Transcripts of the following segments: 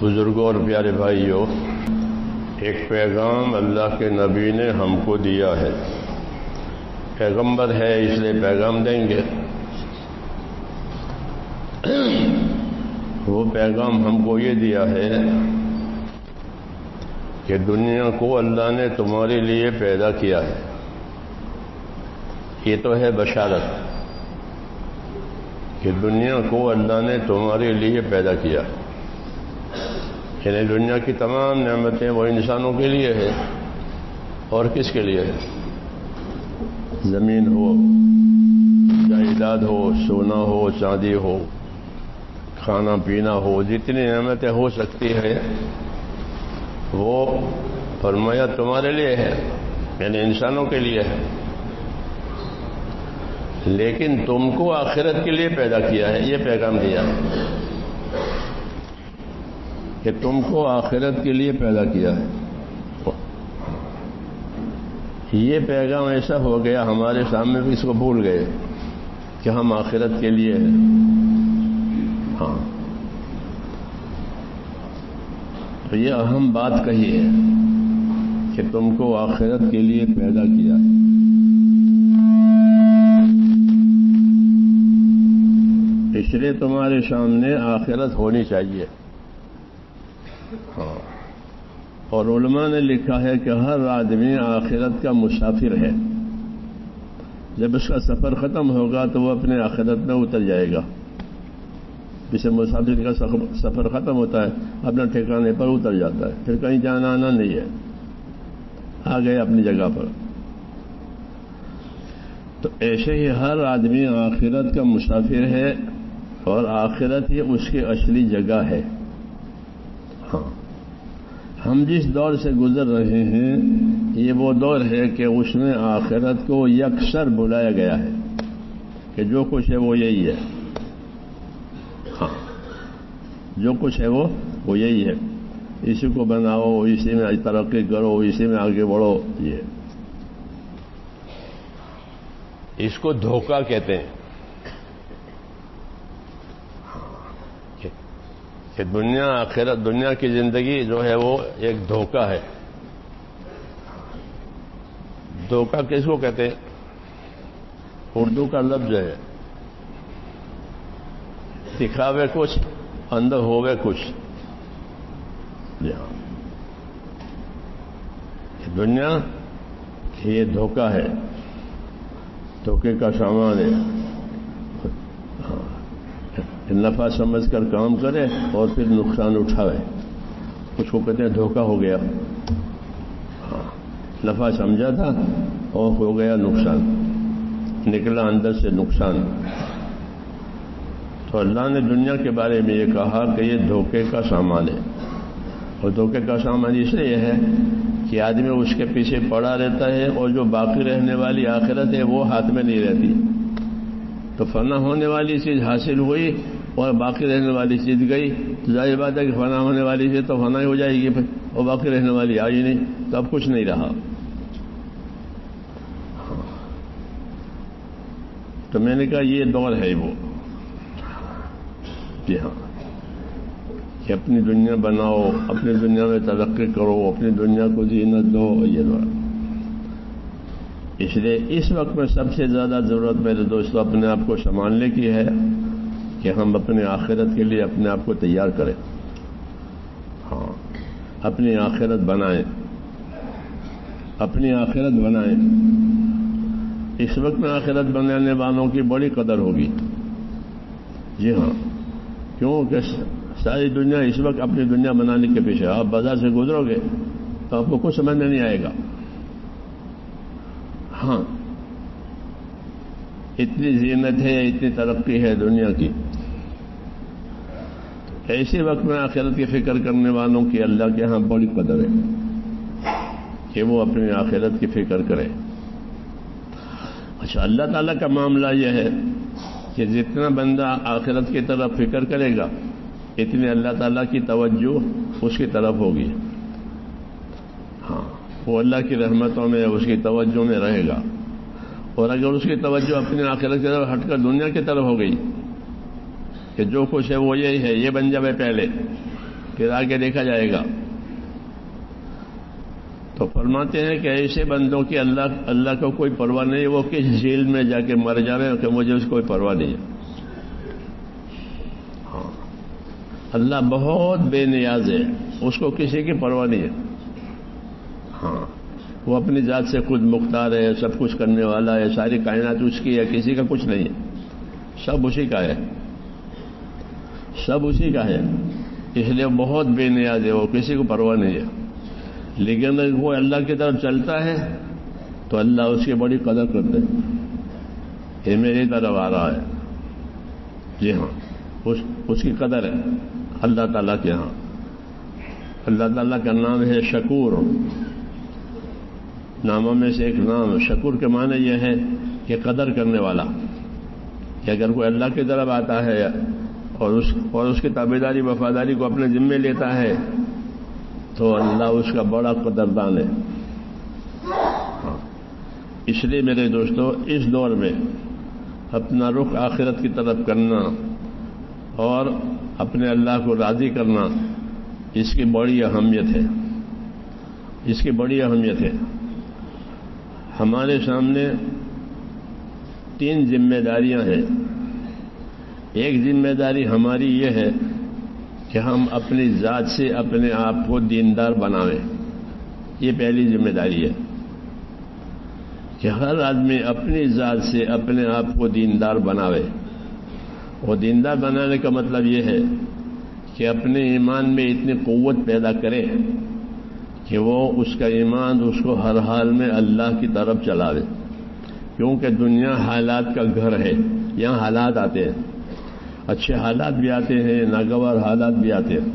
بزرگوں اور پیارے بھائیوں، ایک پیغام اللہ کے نبی نے ہم کو دیا ہے۔ پیغمبر ہے اس لیے پیغام دیں گے۔ وہ پیغام ہم کو یہ دیا ہے کہ دنیا کو اللہ نے تمہارے لیے پیدا کیا ہے۔ یہ تو ہے بشارت کہ دنیا کو اللہ نے تمہارے لیے پیدا کیا ہے، یعنی دنیا کی تمام نعمتیں وہ انسانوں کے لیے ہے۔ اور کس کے لیے ہے؟ زمین ہو، جائیداد ہو، سونا ہو، چاندی ہو، کھانا پینا ہو، جتنی نعمتیں ہو سکتی ہے وہ فرمایا تمہارے لیے ہے، یعنی انسانوں کے لیے ہے۔ لیکن تم کو آخرت کے لیے پیدا کیا ہے، یہ پیغام دیا ہے کہ تم کو آخرت کے لیے پیدا کیا ہے۔ یہ پیغام ایسا ہو گیا ہمارے سامنے بھی، اس کو بھول گئے کہ ہم آخرت کے لیے ہیں۔ ہاں، تو یہ اہم بات کہی ہے کہ تم کو آخرت کے لیے پیدا کیا ہے۔ اس لیے تمہارے سامنے آخرت ہونی چاہیے۔ ہاں، اور علماء نے لکھا ہے کہ ہر آدمی آخرت کا مسافر ہے۔ جب اس کا سفر ختم ہوگا تو وہ اپنے آخرت میں اتر جائے گا۔ جسے مسافر کا سفر ختم ہوتا ہے اپنا ٹھکانے پر اتر جاتا ہے، پھر کہیں جانا آنا نہیں ہے، آ گئے اپنی جگہ پر۔ تو ایسے ہی ہر آدمی آخرت کا مسافر ہے اور آخرت ہی اس کی اصلی جگہ ہے۔ ہاں، ہم جس دور سے گزر رہے ہیں یہ وہ دور ہے کہ اس میں آخرت کو یکسر بلایا گیا ہے کہ جو کچھ ہے وہ یہی ہے۔ ہاں، جو کچھ ہے وہ یہی ہے، اسی کو بناؤ، اسی میں ترقی کرو، اسی میں آگے بڑھو۔ یہ اس کو دھوکہ کہتے ہیں کہ دنیا آخرت، دنیا کی زندگی جو ہے وہ ایک دھوکہ ہے۔ دھوکہ کس کو کہتے ہیں؟ اردو کا لفظ ہے، دکھاوے کچھ اندر ہوئے کچھ۔ دنیا یہ دھوکہ ہے، دھوکے کا سامان ہے۔ نفع سمجھ کر کام کرے اور پھر نقصان اٹھاوے، اس کو کہتے ہیں دھوکہ ہو گیا۔ نفع سمجھا تھا اور ہو گیا نقصان، نکلا اندر سے نقصان۔ تو اللہ نے دنیا کے بارے میں یہ کہا کہ یہ دھوکے کا سامان ہے، اور دھوکے کا سامان اس لیے ہے کہ آدمی اس کے پیچھے پڑا رہتا ہے اور جو باقی رہنے والی آخرت ہے وہ ہاتھ میں نہیں رہتی۔ تو فنا ہونے والی چیز حاصل ہوئی اور باقی رہنے والی چیز گئی، تو ظاہر بات ہے کہ فنا ہونے والی چیز تو فنا ہی ہو جائے گی پھر، اور باقی رہنے والی آئی نہیں، تو اب کچھ نہیں رہا۔ تو میں نے کہا یہ دور ہے وہ، جی ہاں، کہ اپنی دنیا بناؤ، اپنی دنیا میں ترقی کرو، اپنی دنیا کو زینت دو، یہ دور۔ اس لیے اس وقت میں سب سے زیادہ ضرورت میرے دوستوں اپنے آپ کو سنبھالنے کی ہے کہ ہم اپنے آخرت کے لیے اپنے آپ کو تیار کریں۔ ہاں، اپنی آخرت بنائیں، اپنی آخرت بنائیں۔ اس وقت میں آخرت بنانے والوں کی بڑی قدر ہوگی۔ جی ہاں، کیونکہ ساری دنیا اس وقت اپنی دنیا بنانے کے پیچھے۔ آپ بازار سے گزرو گے تو آپ کو کچھ سمجھ میں نہیں آئے گا۔ ہاں، اتنی زینت ہے، اتنی ترقی ہے دنیا کی۔ ایسے وقت میں آخرت کی فکر کرنے والوں کی اللہ کے ہاں بڑی قدر ہے کہ وہ اپنی آخرت کی فکر کرے۔ اچھا، اللہ تعالیٰ کا معاملہ یہ ہے کہ جتنا بندہ آخرت کی طرف فکر کرے گا اتنی اللہ تعالیٰ کی توجہ اس کی طرف ہوگی۔ ہاں، وہ اللہ کی رحمتوں میں، اس کی توجہ میں رہے گا۔ اور اگر اس کی توجہ اپنی آخرت کی طرف ہٹ کر دنیا کی طرف ہو گئی کہ جو کچھ ہے وہ یہی ہے، یہ بن جائے پہلے، پھر آگے دیکھا جائے گا. تو فرماتے ہیں کہ ایسے بندوں کی اللہ کو کوئی پرواہ نہیں. وہ کس جھیل میں جا کے مر جائے کہ مجھے اس کو کوئی پرواہ نہیں ہے. ہاں، اللہ بہت بے نیاز ہے، اس کو کسی کی پرواہ نہیں ہے. ہاں، وہ اپنی ذات سے خود مختار ہے، سب کچھ کرنے والا ہے، ساری کائنات اس کی ہے، کسی کا کچھ نہیں ہے، سب اسی کا ہے، سب اسی کا ہے. اس لیے بہت بے نیاز ہے، وہ کسی کو پرواہ نہیں ہے. لیکن اگر وہ اللہ کی طرف چلتا ہے تو اللہ اس کی بڑی قدر کرتے ہیں. یہ میری طرف آ رہا ہے، جی ہاں، اس کی قدر ہے اللہ تعالیٰ کے ہاں. اللہ تعالیٰ کا نام ہے شکور. ناموں میں سے ایک نام شکور کے معنی یہ ہے کہ قدر کرنے والا. کہ اگر کوئی اللہ کی طرف آتا ہے اور اس کی تابعداری وفاداری کو اپنے ذمے لیتا ہے تو اللہ اس کا بڑا قدردان ہے. اس لیے میرے دوستو، اس دور میں اپنا رخ آخرت کی طرف کرنا اور اپنے اللہ کو راضی کرنا، اس کی بڑی اہمیت ہے، اس کی بڑی اہمیت ہے. ہمارے سامنے 3 ذمہ داریاں ہیں. ایک ذمہ داری ہماری یہ ہے کہ ہم اپنی ذات سے اپنے آپ کو دیندار بنائیں. یہ پہلی ذمہ داری ہے کہ ہر آدمی اپنی ذات سے اپنے آپ کو دیندار بناوے. اور دیندار بنانے کا مطلب یہ ہے کہ اپنے ایمان میں اتنی قوت پیدا کرے کہ وہ اس کا ایمان اس کو ہر حال میں اللہ کی طرف چلاوے. کیونکہ دنیا حالات کا گھر ہے، یہاں حالات آتے ہیں، اچھے حالات بھی آتے ہیں، ناگوار حالات بھی آتے ہیں.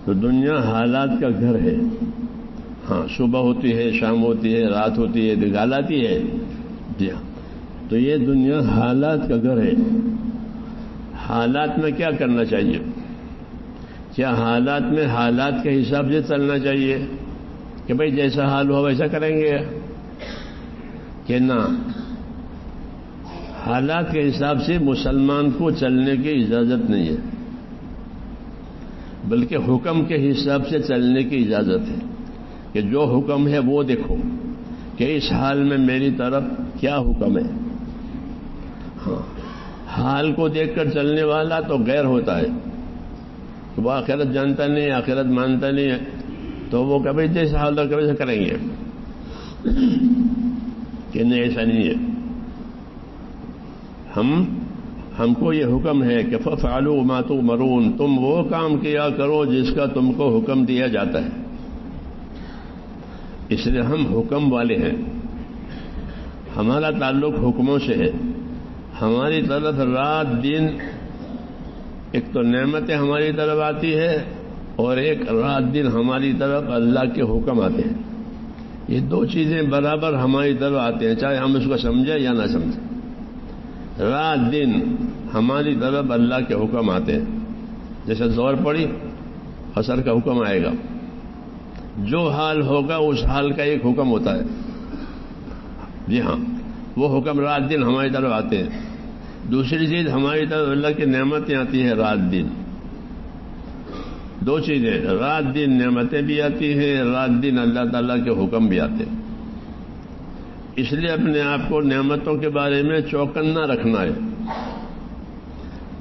تو دنیا حالات کا گھر ہے. ہاں، صبح ہوتی ہے، شام ہوتی ہے، رات ہوتی ہے، دگال آتی ہے. جی ہاں، تو یہ دنیا حالات کا گھر ہے. حالات میں کیا کرنا چاہیے؟ کیا حالات میں حالات کے حساب سے چلنا چاہیے کہ بھئی جیسا حال ہو ویسا کریں گے، کہ نہ؟ حالات کے حساب سے مسلمان کو چلنے کی اجازت نہیں ہے، بلکہ حکم کے حساب سے چلنے کی اجازت ہے. کہ جو حکم ہے وہ دیکھو کہ اس حال میں میری طرف کیا حکم ہے. ہاں، حال کو دیکھ کر چلنے والا تو غیر ہوتا ہے. وہ آخرت جانتا نہیں، آخرت مانتا نہیں ہے، تو وہ کبھی جیسا حال ہو کبھی سے کریں گے کہ نہیں، ایسا نہیں ہے. ہم کو یہ حکم ہے کہ فَفْعَلُوا مَا تُؤْمَرُونَ، تم وہ کام کیا کرو جس کا تم کو حکم دیا جاتا ہے. اس لیے ہم حکم والے ہیں، ہمارا تعلق حکموں سے ہے. ہماری طرف رات دن ایک تو نعمتیں ہماری طرف آتی ہے اور ایک رات دن ہماری طرف اللہ کے حکم آتے ہیں. یہ 2 چیزیں برابر ہماری طرف آتے ہیں، چاہے ہم اس کو سمجھیں یا نہ سمجھیں. رات دن ہماری طرف اللہ کے حکم آتے ہیں. جیسے زور پڑی، عصر کا حکم آئے گا. جو حال ہوگا اس حال کا ایک حکم ہوتا ہے. جی ہاں، وہ حکم رات دن ہماری طرف آتے ہیں. دوسری چیز ہماری طرف اللہ کی نعمتیں آتی ہیں رات دن. 2 چیزیں، رات دن نعمتیں بھی آتی ہیں، رات دن اللہ تعالیٰ کے حکم بھی آتے ہیں. اس لیے اپنے آپ کو نعمتوں کے بارے میں چوکنا رکھنا ہے.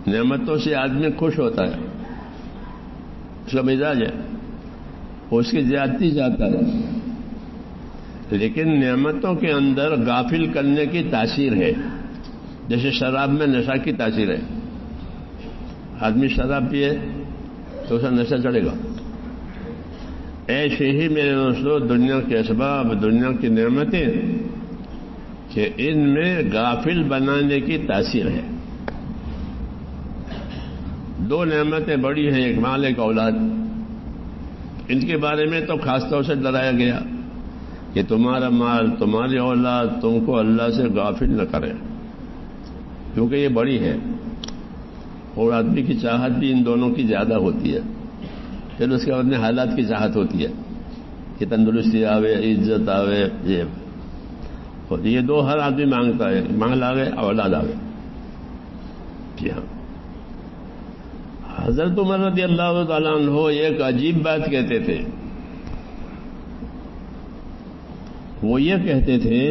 نعمتوں سے آدمی خوش ہوتا ہے، اس کا مزاج ہے، اس کی زیادتی چاہتا ہے. لیکن نعمتوں کے اندر غافل کرنے کی تاثیر ہے. جیسے شراب میں نشہ کی تاثیر ہے. آدمی شراب پیے تو اسے نشہ چڑھے گا. ایسے ہی میرے دوستو دنیا کے اسباب، دنیا کی نعمتیں، کہ ان میں غافل بنانے کی تاثیر ہے. 2 نعمتیں بڑی ہیں، ایک مال، ایک اولاد. ان کے بارے میں تو خاص طور سے ڈرایا گیا کہ تمہارا مال، تمہاری اولاد تم کو اللہ سے غافل نہ کرے، کیونکہ یہ بڑی ہے. اور آدمی کی چاہت بھی ان دونوں کی زیادہ ہوتی ہے. پھر اس کے بعد میں حالات کی چاہت ہوتی ہے کہ تندرستی آوے، عزت آوے. یہ 2 ہر آدمی مانگتا ہے، مال آوے، اولاد آوے. جی ہاں، حضرت عمر رضی اللہ تعالیٰ عنہ ایک عجیب بات کہتے تھے. وہ یہ کہتے تھے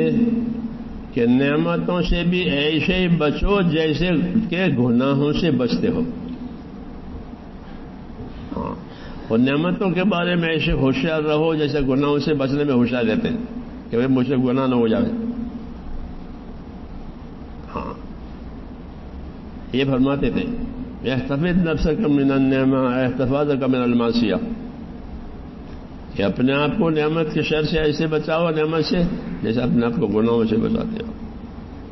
کہ نعمتوں سے بھی ایسے ہی بچو جیسے کہ گناہوں سے بچتے ہو. ہاں، اور نعمتوں کے بارے میں ایسے ہوشیار رہو جیسے گناہوں سے بچنے میں ہوشیار رہتے ہیں کہ بھائی مجھ سے گناہ نہ ہو جائے. ہاں، یہ فرماتے تھے احتفظ نفسک من النعمہ احتفاظک من المعصیہ، کہ اپنے آپ کو نعمت کے شر سے ایسے بچاؤ نعمت سے جیسے اپنے آپ کو گناہوں سے بچاتے ہو.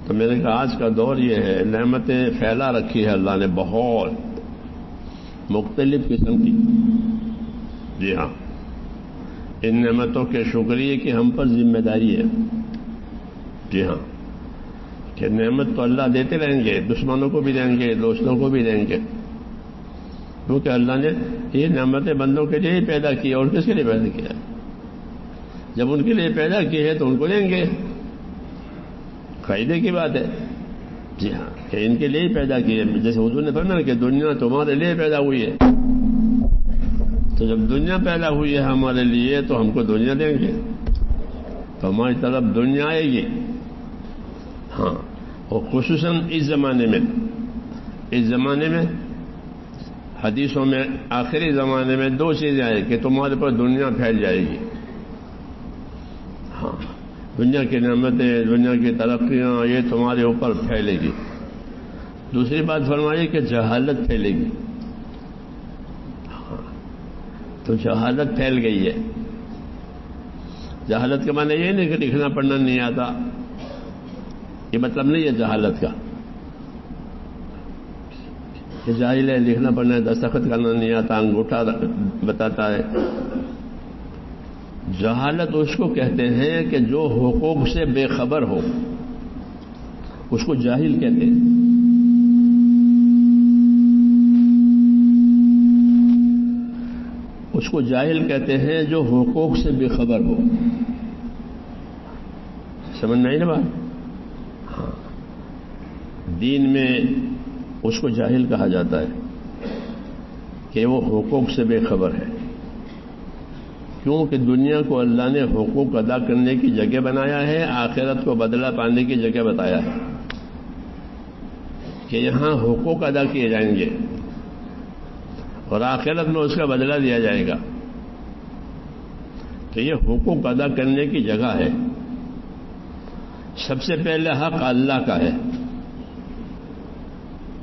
تو میں نے کہا آج کا دور یہ ہے، نعمتیں پھیلا رکھی ہے اللہ نے بہت مختلف قسم کی. جی ہاں، ان نعمتوں کے شکریہ کی ہم پر ذمہ داری ہے. جی ہاں، کہ نعمت تو اللہ دیتے رہیں گے، دشمنوں کو بھی دیں گے، دوستوں کو بھی دیں گے، کیونکہ اللہ نے یہ نعمتیں بندوں کے لیے ہی پیدا کی. اور کس کے لیے پیدا کیا؟ جب ان کے لیے پیدا کی ہے تو ان کو دیں گے، فائدے کی بات ہے. جی ہاں، کہ ان کے لیے ہی پیدا کی ہے. جیسے حضور نے فرمایا کہ دنیا تمہارے لیے پیدا ہوئی ہے، تو جب دنیا پیدا ہوئی ہے ہمارے لیے تو ہم کو دنیا دیں گے، تو ہماری طرف دنیا آئے گی. ہاں، اور خصوصاً اس زمانے میں حدیثوں میں آخری زمانے میں دو چیزیں آئیں کہ تمہارے پر دنیا پھیل جائے گی. ہاں، دنیا کی نعمتیں، دنیا کی ترقیاں، یہ تمہارے اوپر پھیلے گی. دوسری بات فرمائی کہ جہالت پھیلے گی. ہاں، تو جہالت پھیل گئی ہے. جہالت کا معنی یہ نہیں کہ لکھنا پڑھنا نہیں آتا، یہ مطلب نہیں ہے جہالت کا کہ جاہل ہے، لکھنا پڑھنا ہے، دستخط کرنا نہیں آتا، انگوٹھا بتاتا ہے. جہالت اس کو کہتے ہیں کہ جو حقوق سے بے خبر ہو، اس کو جاہل کہتے ہیں. اس کو جاہل کہتے ہیں جو حقوق سے بے خبر ہو. سمجھ میں آئی نا بات؟ ہاں، دین میں اس کو جاہل کہا جاتا ہے کہ وہ حقوق سے بے خبر ہے. کیونکہ دنیا کو اللہ نے حقوق ادا کرنے کی جگہ بنایا ہے، آخرت کو بدلہ پانے کی جگہ بتایا ہے کہ یہاں حقوق ادا کیے جائیں گے اور آخرت میں اس کا بدلہ دیا جائے گا. تو یہ حقوق ادا کرنے کی جگہ ہے. سب سے پہلے حق اللہ کا ہے.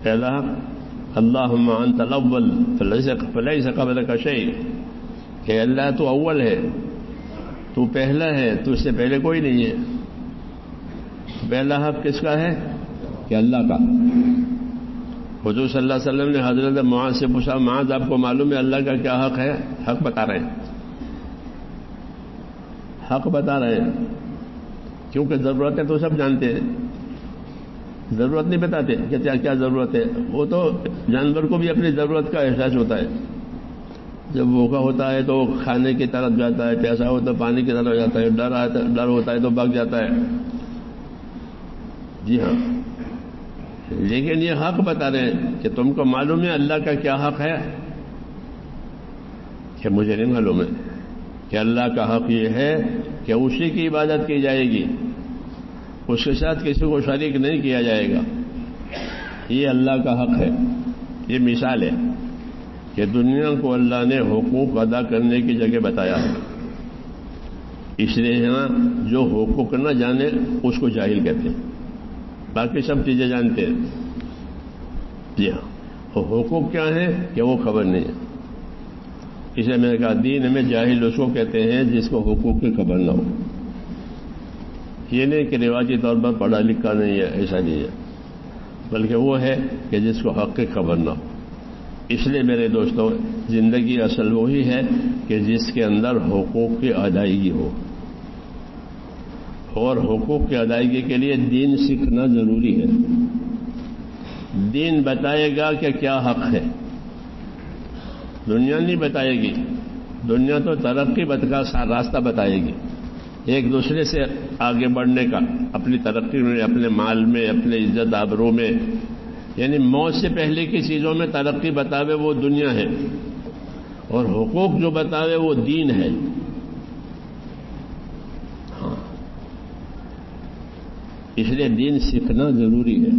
پہلا حق اللہم انت الاول فلیس قبلک شیء، کہ اللہ تو اول ہے، تو پہلا ہے، تو اس سے پہلے کوئی نہیں ہے. پہلا حق کس کا ہے؟ کہ اللہ کا. حضور صلی اللہ علیہ وسلم نے حضرت معاذ سے پوچھا، معاذ آپ کو معلوم ہے اللہ کا کیا حق ہے؟ حق بتا رہے ہیں، حق بتا رہے ہیں. کیونکہ ضرورت ہے تو سب جانتے ہیں، ضرورت نہیں بتاتے کہ کیا ضرورت ہے. وہ تو جانور کو بھی اپنی ضرورت کا احساس ہوتا ہے. جب بھوکا ہوتا ہے تو کھانے کی طرف جاتا ہے، پیاسا ہوتا ہے تو پانی کی طرف جاتا ہے، ڈر ہوتا ہے تو بھاگ جاتا ہے. جی ہاں، لیکن یہ حق بتا رہے ہیں کہ تم کو معلوم ہے اللہ کا کیا حق ہے؟ کہ مجھے نہیں معلوم ہے. کہ اللہ کا حق یہ ہے کہ اسی کی عبادت کی جائے گی، اس کے ساتھ کسی کو شریک نہیں کیا جائے گا. یہ اللہ کا حق ہے. یہ مثال ہے کہ دنیا کو اللہ نے حقوق ادا کرنے کی جگہ بتایا ہے. اس لیے یہاں جو حقوق نہ جانے اس کو جاہل کہتے ہیں، باقی سب چیزیں جانتے ہیں. جی ہاں، اور حقوق کیا ہیں کہ وہ خبر نہیں ہے. اسے میں نے کہا دین میں جاہل اس کو کہتے ہیں جس کو حقوق کی خبر نہ ہو. یہ نہیں کہ رواجی طور پر پڑھا لکھا نہیں ہے، ایسا نہیں ہے، بلکہ وہ ہے کہ جس کو حق کی خبر نہ ہو. اس لیے میرے دوستوں، زندگی اصل وہی ہے کہ جس کے اندر حقوق کی ادائیگی ہو، اور حقوق کی ادائیگی کے لیے دین سیکھنا ضروری ہے. دین بتائے گا کہ کیا حق ہے، دنیا نہیں بتائے گی. دنیا تو ترقی کا راستہ بتائے گی، ایک دوسرے سے آگے بڑھنے کا، اپنی ترقی میں، اپنے مال میں، اپنے عزت آبرو میں یعنی موت سے پہلے کی چیزوں میں ترقی بتاوے وہ دنیا ہے، اور حقوق جو بتاوے وہ دین ہے. ہاں، اس لیے دین سیکھنا ضروری ہے.